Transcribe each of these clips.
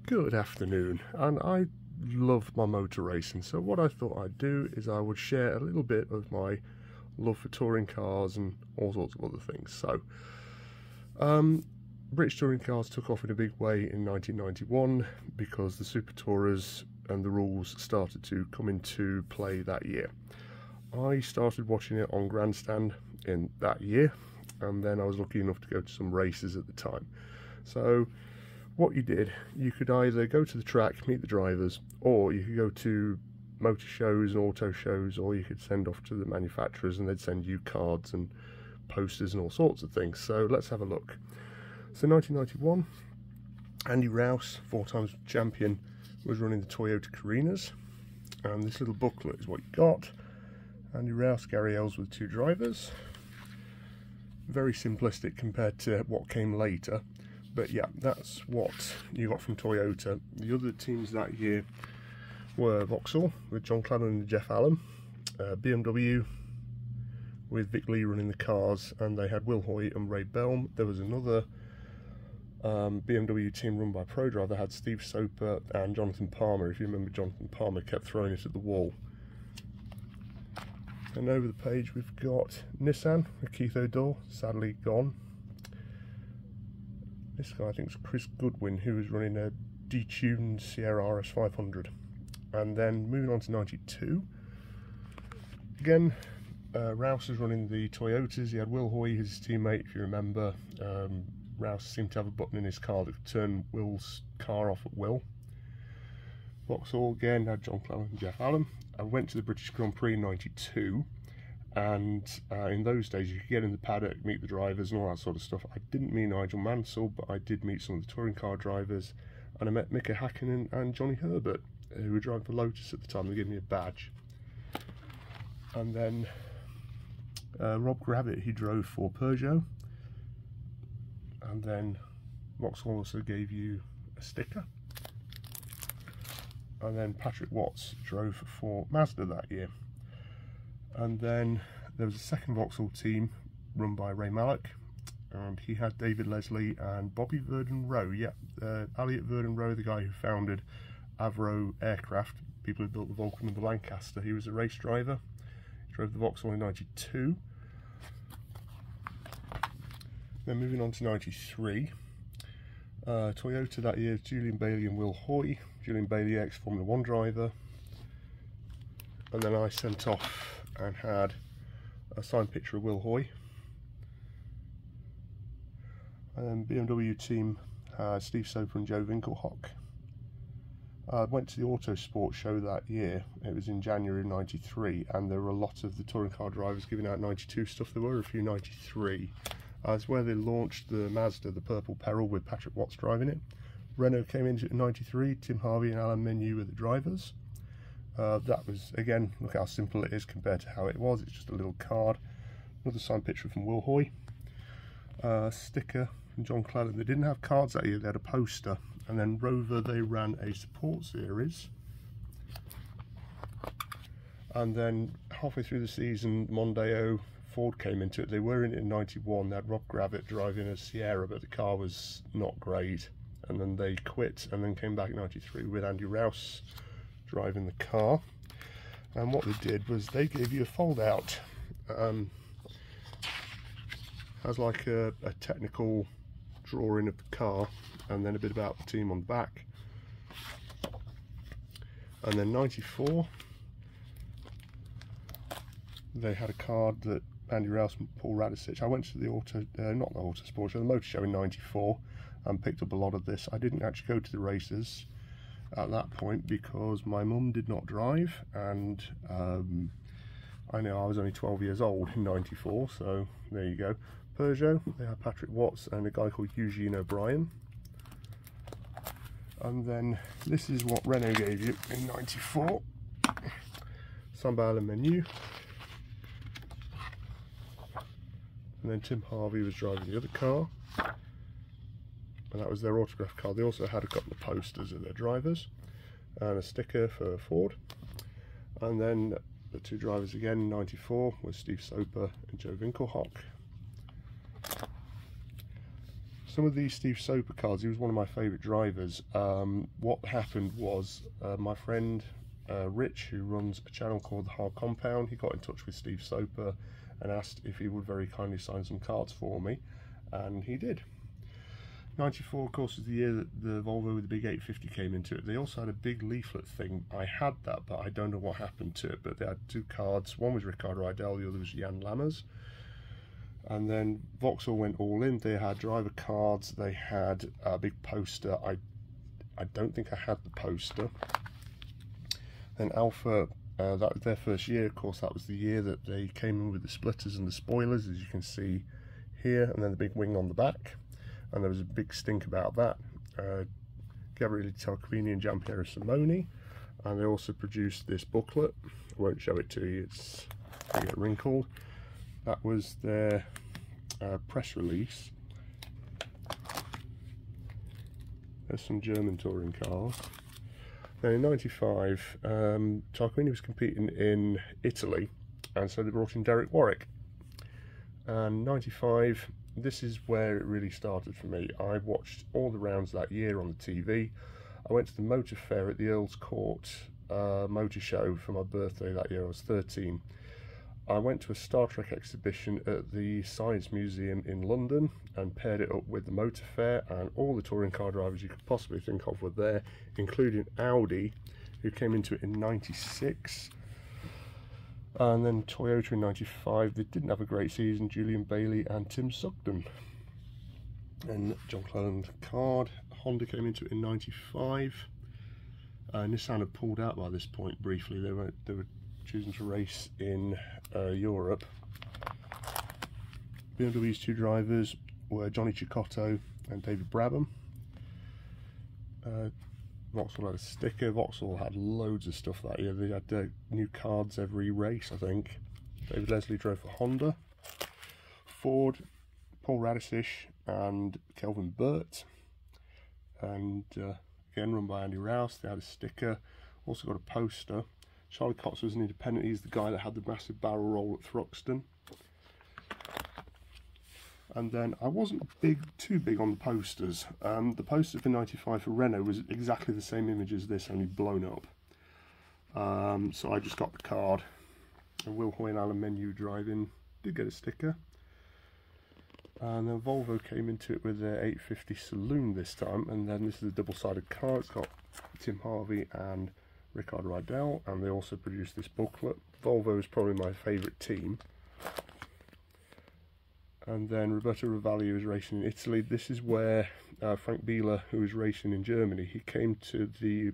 Good afternoon, and I love my motor racing, so what I thought I'd do is I would share a little bit of my love for touring cars and all sorts of other things. So British touring cars took off in a big way in 1991 because the Super Tourers and the rules started to come into play that year. I started watching it on Grandstand in that year, and then I was lucky enough to go to some races at the time. So what you did, you could either go to the track, meet the drivers, or you could go to motor shows and auto shows, or you could send off to the manufacturers and they'd send you cards and posters and all sorts of things. So let's have a look. So 1991, Andy Rouse, 4-time champion, was running the Toyota Carinas, and this little booklet is what you got. Andy Rouse, Gary Ellsworth, 2 drivers. Very simplistic compared to what came later. But yeah, that's what you got from Toyota. The other teams that year were Vauxhall with John Cladden and Jeff Allen, BMW with Vic Lee running the cars, and they had Will Hoyt and Ray Belm. There was another BMW team run by ProDrive that had Steve Soper and Jonathan Palmer. If you remember, Jonathan Palmer kept throwing it at the wall. And over the page we've got Nissan with Keith O'Donnell, sadly gone. This guy, I think, is Chris Goodwin, who was running a detuned Sierra RS 500. And then moving on to 92. Again, Rouse was running the Toyotas. He had Will Hoy, his teammate, if you remember. Rouse seemed to have a button in his car that could turn Will's car off at will. Vauxhall again had John Cladden and Jeff Allen. I went to the British Grand Prix in 92. And in those days you could get in the paddock, meet the drivers and all that sort of stuff. I didn't meet Nigel Mansell, but I did meet some of the touring car drivers, and I met Mika Hakkinen and Johnny Herbert, who were driving for Lotus at the time. They gave me a badge. And then Rob Gravitt, he drove for Peugeot, and then Vauxhall also gave you a sticker. And then Patrick Watts drove for Mazda that year. And then there was a second Vauxhall team run by Ray Mallock, and he had David Leslie and Bobby Verdon Rowe. Yeah, Elliot Verdon Rowe, the guy who founded Avro Aircraft, people who built the Vulcan and the Lancaster. He was a race driver. He drove the Vauxhall in 92. Then moving on to 93. Toyota that year, Julian Bailey and Will Hoy. Julian Bailey, ex-Formula 1 driver. And then I sent off and had a signed picture of Will Hoy. And then BMW team had Steve Soper and Joe Winkelhock. I went to the Autosport show that year. It was in January of 93, and there were a lot of the touring car drivers giving out 92 stuff. There were a few 93. It's where they launched the Mazda, the Purple Peril, with Patrick Watts driving it. Renault came into it in 93. Tim Harvey and Alan Menu were the drivers. That was, again, look how simple it is compared to how it was. It's just a little card. Another signed picture from Will Hoy. Sticker from John Cladden. They didn't have cards that year, they had a poster. And then Rover, they ran a support series. And then halfway through the season, Mondeo, Ford came into it. They were in it in 91. They had Rob Gravitt driving a Sierra, but the car was not great. And then they quit and then came back in 93 with Andy Rouse driving the car. And what they did was they gave you a fold out, has like a technical drawing of the car, and then a bit about the team on the back. And then 94, they had a card that Andy Rouse and Paul Radisich. I went to the not the Autosport show, the motor show in 94, and picked up a lot of this. I didn't actually go to the races at that point because my mum did not drive, and I know I was only 12 years old in 94, so there you go. Peugeot, they had Patrick Watts and a guy called Eugene O'Brien. And then this is what Renault gave you in 94. Sambal and Menu. And then Tim Harvey was driving the other car, and that was their autograph card. They also had a couple of posters of their drivers and a sticker for Ford. And then the 2 drivers again in 94 was Steve Soper and Joe Winkelhock. some of these Steve Soper cards, he was one of my favourite drivers. What happened was my friend Rich, who runs a channel called The Hard Compound, he got in touch with Steve Soper and asked if he would very kindly sign some cards for me, and he did. 94, of course, was the year that the Volvo with the big 850 came into it. They also had a big leaflet thing. I had that, but I don't know what happened to it. But they had two cards. One was Ricardo Idell, the other was Jan Lammers. And then Vauxhall went all in. They had driver cards. They had a big poster. I don't think I had the poster. Then Alpha, that was their first year. Of course, that was the year that they came in with the splitters and the spoilers, as you can see here, and then the big wing on the back. And there was a big stink about that. Gabriele Tarquini and Giampiero Simoni. And they also produced this booklet. I won't show it to you, it's going to get wrinkled. That was their press release. There's some German touring cars. Then in 95, Tarquini was competing in Italy, and so they brought in Derek Warwick. And 95, this is where it really started for me. I watched all the rounds that year on the TV. I went to the motor fair at the Earl's Court motor show for my birthday that year. I was 13. I went to a Star Trek exhibition at the Science Museum in London and paired it up with the motor fair, and all the touring car drivers you could possibly think of were there, including Audi, who came into it in 96, and then Toyota in 95. They didn't have a great season, Julian Bailey and Tim Sugden. And John Cleland Card, Honda came into it in 95. Nissan had pulled out by this point briefly. They were choosing to race in Europe. BMW's two drivers were Johnny Cicotto and David Brabham. Vauxhall had a sticker. Vauxhall had loads of stuff that year. They had new cards every race, I think. David Leslie drove for Honda. Ford, Paul Radisich and Kelvin Burt. And again, run by Andy Rouse. They had a sticker. Also got a poster. Charlie Cox was an independent. He's the guy that had the massive barrel roll at Thruxton. And then I wasn't too big on the posters. The poster for 95 for Renault was exactly the same image as this, only blown up. So I just got the card. And Will Hoy and Alan Menu driving. Did get a sticker. And then Volvo came into it with their 850 Saloon this time. And then this is a double-sided car. It's got Tim Harvey and Ricardo Idell, and they also produced this booklet. Volvo is probably my favourite team. And then Roberto Ravaglia is racing in Italy. This is where Frank Bieler, who was racing in Germany, he came to the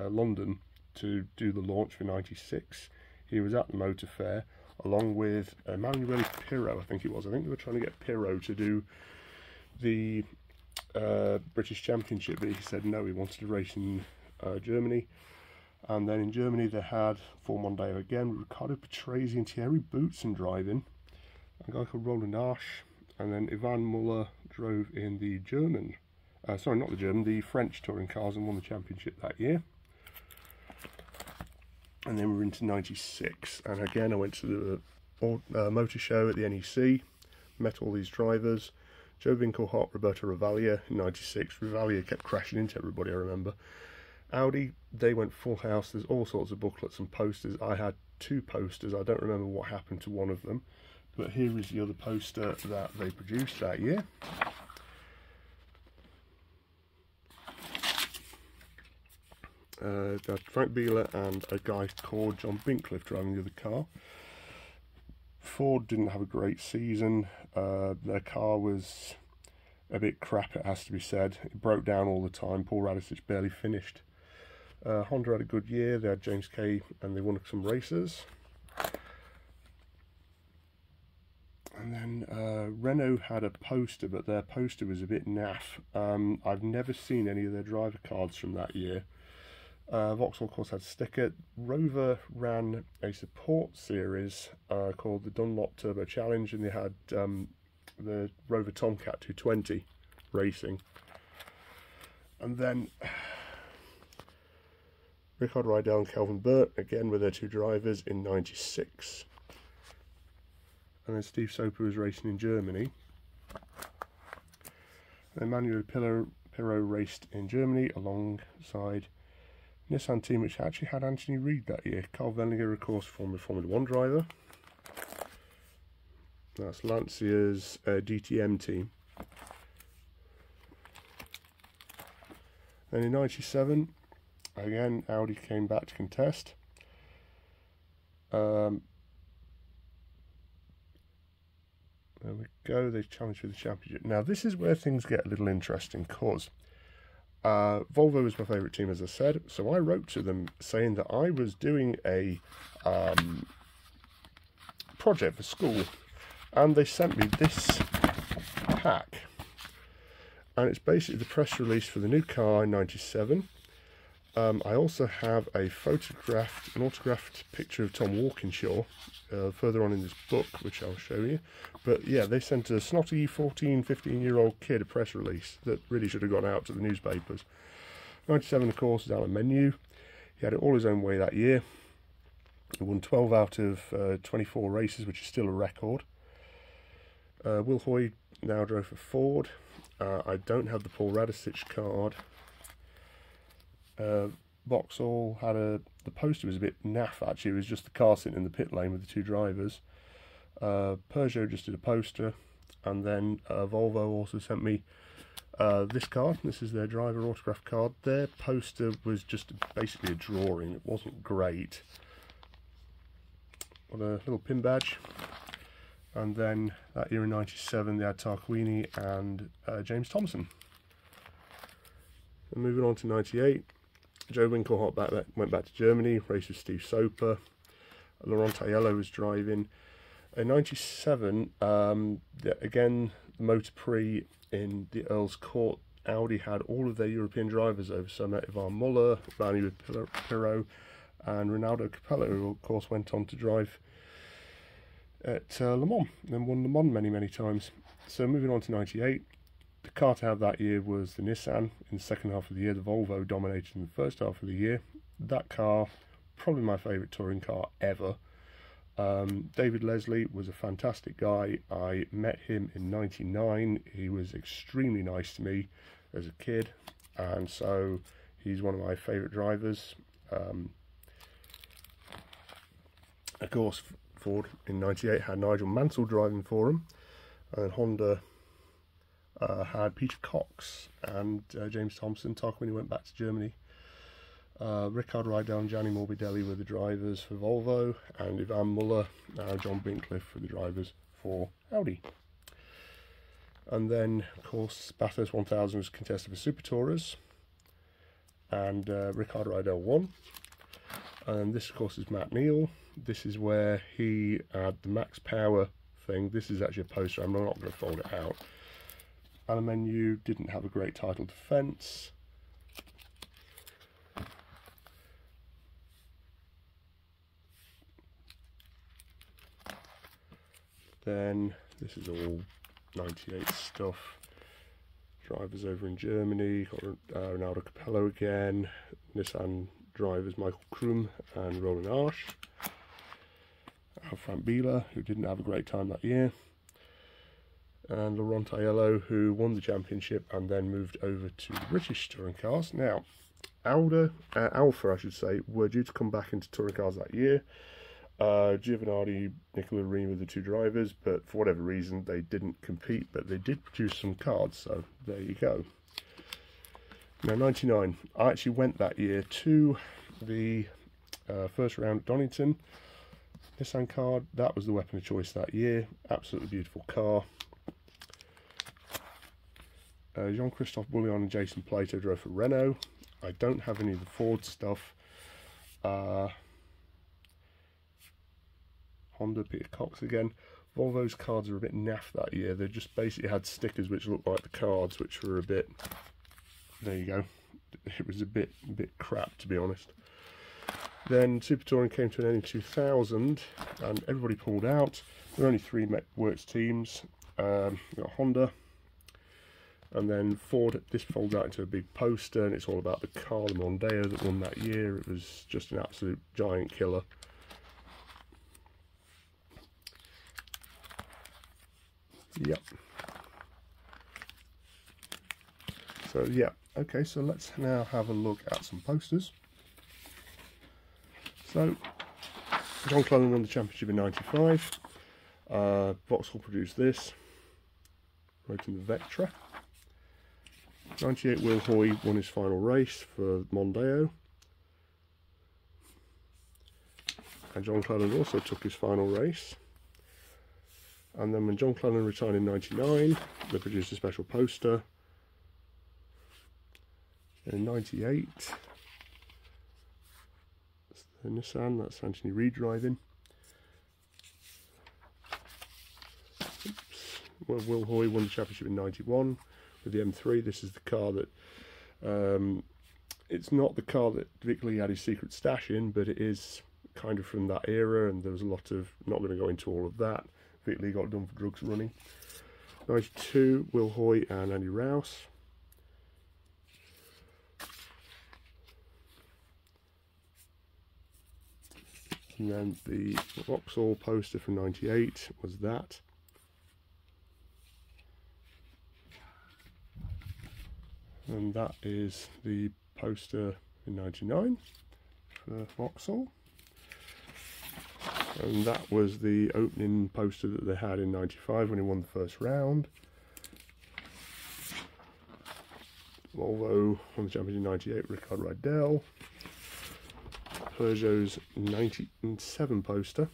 London to do the launch for 96. He was at the motor fair along with Emanuele Pirro, I think it was. I think they were trying to get Pirro to do the British Championship, but he said no, he wanted to race in Germany. And then in Germany they had for Mondeo again, Riccardo Patrese and Thierry Boutsen driving, a guy called Roland Arsch, and then Ivan Muller drove in the German, sorry, not the German, the French touring cars, and won the championship that year. And then we're into 96, and again I went to the motor show at the NEC, met all these drivers. Joe Winkelhock, Roberto Ravaglia in 96. Ravaglia kept crashing into everybody, I remember. Audi, they went full house. There's all sorts of booklets and posters. I had two posters. I don't remember what happened to one of them, but here is the other poster that they produced that year. Got Frank Bieler and a guy called John Bincliffe driving the other car. Ford didn't have a great season. Their car was a bit crap, it has to be said. It broke down all the time. Paul Radisich barely finished. Honda had a good year. They had James Kay and they won some races. And then Renault had a poster, but their poster was a bit naff. I've never seen any of their driver cards from that year. Vauxhall, of course, had a sticker. Rover ran a support series called the Dunlop Turbo Challenge, and they had the Rover Tomcat 220 racing. And then Ricardo Idell and Kelvin Burt, again with their two drivers in 96. And then Steve Soper was racing in Germany. Emmanuel Pirro raced in Germany alongside Nissan team, which actually had Anthony Reid that year. Carl Wendlinger, of course, former Formula 1 driver. That's Lancia's DTM team. Then in '97, again, Audi came back to contest. There we go, they challenged for the championship. Now this is where things get a little interesting, because Volvo was my favourite team, as I said, so I wrote to them saying that I was doing a project for school, and they sent me this pack, and it's basically the press release for the new car in '97. I also have a an autographed picture of Tom Walkinshaw further on in this book, which I'll show you. But yeah, they sent a snotty 14, 15-year-old kid a press release that really should have gone out to the newspapers. '97, of course, is Alan Menu. He had it all his own way that year. He won 12 out of 24 races, which is still a record. Will Hoy now drove for Ford. I don't have the Paul Radisich card. Vauxhall had the poster was a bit naff, actually. It was just the car sitting in the pit lane with the two drivers. Peugeot just did a poster, and then Volvo also sent me this card. This is their driver autograph card. Their poster was just basically a drawing. It wasn't great. Got a little pin badge. And then that year in '97, they had Tarquini and James Thompson. And moving on to '98, Joe Winkelhock went back to Germany, raced with Steve Soper. Laurent Aiello was driving. In '97, again, the Motor Prix in the Earl's Court, Audi had all of their European drivers over. So I met Ivan Muller, Emmanuel Pirro, and Ronaldo Capello, who of course went on to drive at Le Mans, and won Le Mans many, many times. So moving on to '98, the car to have that year was the Nissan. In the second half of the year, the Volvo dominated in the first half of the year. That car, probably my favourite touring car ever. David Leslie was a fantastic guy. I met him in '99. He was extremely nice to me as a kid, and so he's one of my favourite drivers. Of course, Ford in '98 had Nigel Mansell driving for him, and Honda had Peter Cox and James Thompson. Tarquini went back to Germany. Rickard Rydell and Gianni Morbidelli were the drivers for Volvo, and Ivan Muller and John Bincliffe were the drivers for Audi. And then, of course, Bathurst 1000 was contested for Super Tourers, and Rickard Rydell won. And this, of course, is Matt Neal. This is where he had the Max Power thing. This is actually a poster. I'm not going to fold it out. Alan Menu didn't have a great title defence. Then this is all '98 stuff. Drivers over in Germany, got Ronaldo Capello again, Nissan drivers Michael Krum and Roland Arsch. Frank Bieler, who didn't have a great time that year, and Laurent Aiello, who won the championship and then moved over to the British touring cars. Now, Alfa, I should say, were due to come back into touring cars that year. Giovinazzi, Nicola Rini were the two drivers, but for whatever reason they didn't compete, but they did produce some cards, so there you go. Now, '99, I actually went that year to the first round at Donington. Nissan card, that was the weapon of choice that year. Absolutely beautiful car. Jean-Christophe Bouillon and Jason Plato drove for Renault. I don't have any of the Ford stuff. Honda, Peter Cox again. Volvo's cards are a bit naff that year. They just basically had stickers which looked like the cards, which were a bit... There you go. It was a bit crap, to be honest. Then Super Touring came to an end in 2000, and everybody pulled out. There were only three works teams. You got Honda, and then Ford. This folds out into a big poster, and it's all about the car, the Mondeo that won that year. It was just an absolute giant killer. Yep. So yeah, okay, so let's now have a look at some posters. So John Clelland won the championship in '95. Vauxhall produced this, wrote in the Vectra. '98 Will Hoy won his final race for Mondeo. And John Clelland also took his final race. And then when John Clelland retired in '99, they produced a special poster. In '98, that's the Nissan, that's Anthony Reid driving. Oops. Well, Will Hoy won the championship in '91 with the M3. This is the car that, it's not the car that Vic Lee had his secret stash in, but it is kind of from that era, and there was a lot of, not going to go into all of that. Vic Lee got done for drugs running. '92, Will Hoy and Andy Rouse. And then the Vauxhall poster from '98 was that. And that is the poster in '99 for Vauxhall. And that was the opening poster that they had in '95 when he won the first round. Volvo won the championship in '98, Rickard Rydell. Peugeot's '97 poster.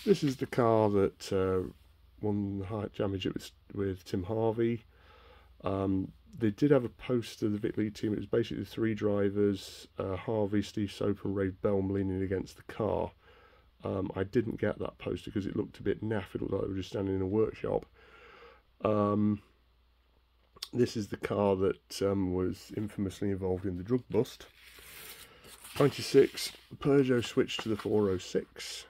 This is the car that won the championship with Tim Harvey. They did have a poster of the Vic Lee team. It was basically the three drivers, Harvey, Steve Soper and Ray Belm leaning against the car. I didn't get that poster because it looked a bit naff. It looked like they were just standing in a workshop. This is the car that was infamously involved in the drug bust. '96, Peugeot switched to the 406.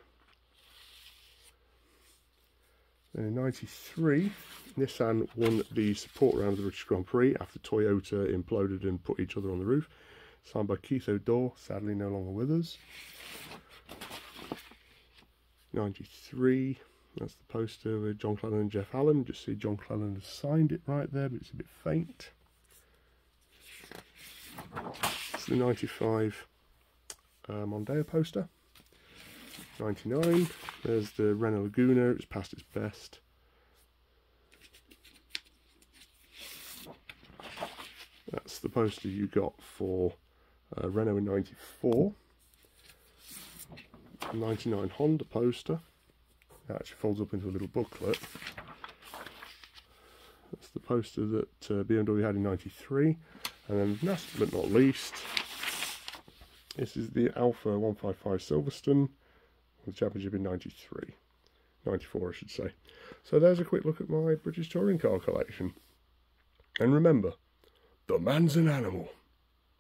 Then in '93, Nissan won the support round of the British Grand Prix after Toyota imploded and put each other on the roof. Signed by Keith O'Dore, sadly no longer with us. '93, that's the poster with John Clelland and Jeff Allen. Just see John Clelland has signed it right there, but it's a bit faint. It's the '95 Mondeo poster. '99, there's the Renault Laguna, it's past its best. That's the poster you got for Renault in '94. '99 Honda poster. It actually folds up into a little booklet. That's the poster that BMW had in '93. And then last but not least, this is the Alpha 155 Silverstone, the championship in '93. '94 I should say. So there's a quick look at my British touring car collection. And remember, the man's an animal.